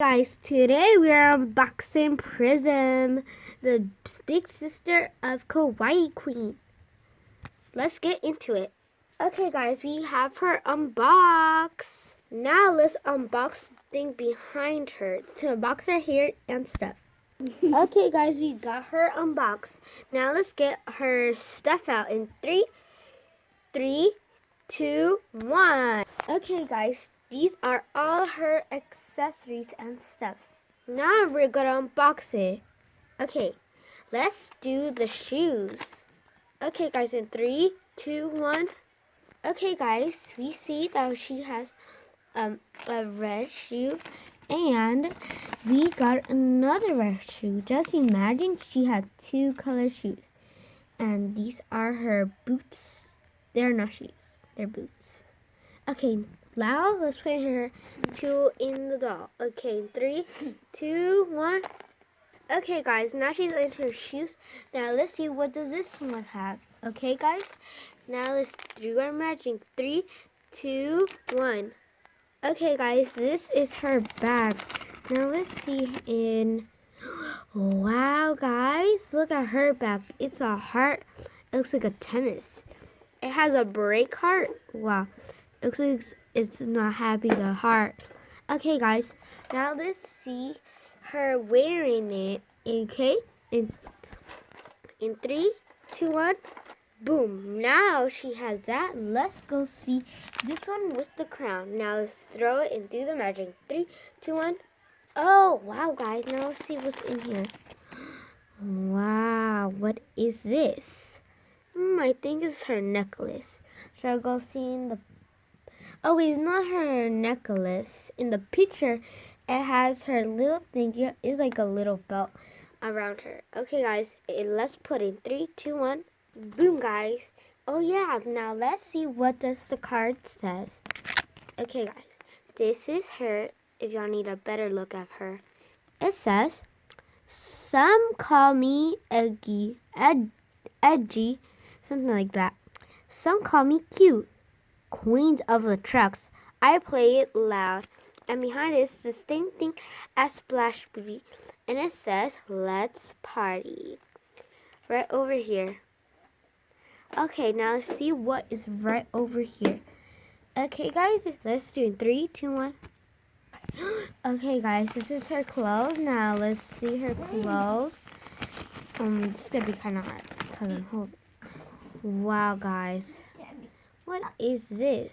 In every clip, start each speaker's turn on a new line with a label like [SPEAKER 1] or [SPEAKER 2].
[SPEAKER 1] Guys, today we are unboxing Prism, the big sister of Kawaii Queen. Let's get into it. Okay guys, we have her unboxed. Now let's unbox the thing behind her to unbox her hair and stuff. Okay guys, we got her unboxed. Now let's get her stuff out in 3, 2, 1. Okay guys, these are all her accessories and stuff. Now we're gonna unbox it. Okay, let's do the shoes. Okay guys, in 3, 2, 1. Okay guys, we see that she has a red shoe and we got another red shoe. Just imagine she had two color shoes. And these are her boots. They're not shoes, they're boots. Okay, now let's put her two in the doll. Okay, 3, 2, 1. Okay, guys, now she's in her shoes. Now let's see what does this one have. Okay, guys, now let's do our matching. 3, 2, 1. Okay, guys, this is her bag. Now let's see in. Wow, guys, look at her bag. It's a heart. It looks like a tennis. It has a break heart. Wow. It looks like it's not happy, the heart. Okay, guys. Now let's see her wearing it. Okay? In 3, 2, 1. Boom. Now she has that. Let's go see this one with the crown. Now let's throw it and do the magic. 3, 2, 1. Oh, wow, guys. Now let's see what's in here. Wow. What is this? I think it's her necklace. Should I go see in the... Oh, it's not her necklace. In the picture, it has her little thing. It's like a little belt around her. Okay, guys, let's put in 3, 2, 1. Boom, guys. Oh, yeah. Now, let's see what does the card says. Okay, guys. This is her, if y'all need a better look at her. It says, some call me edgy, something like that. Some call me cute. Queens of the trucks. I play it loud. And behind it is the same thing as Splash Beauty. And it says, let's party. Right over here. Okay, now let's see what is right over here. Okay, guys, let's do it. 3, 2, 1. Okay, guys, this is her clothes. Now let's see her clothes. This is gonna be kind of hard. Hold. Wow, guys. What is this?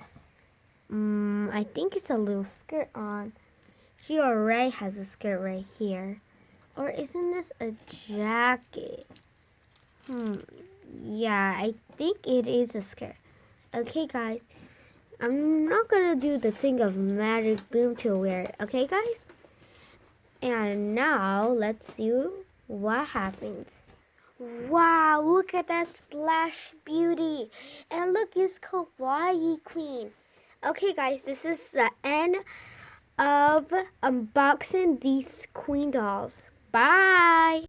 [SPEAKER 1] I think it's a little skirt on. She already has a skirt right here. Or isn't this a jacket? Yeah, I think it is a skirt. Okay, guys. I'm not gonna do the thing of magic boom to wear it. Okay, guys? And now, let's see what happens. Wow, look at that Splash Beauty. And look, it's Kawaii Queen. Okay, guys, this is the end of unboxing these Queen dolls. Bye.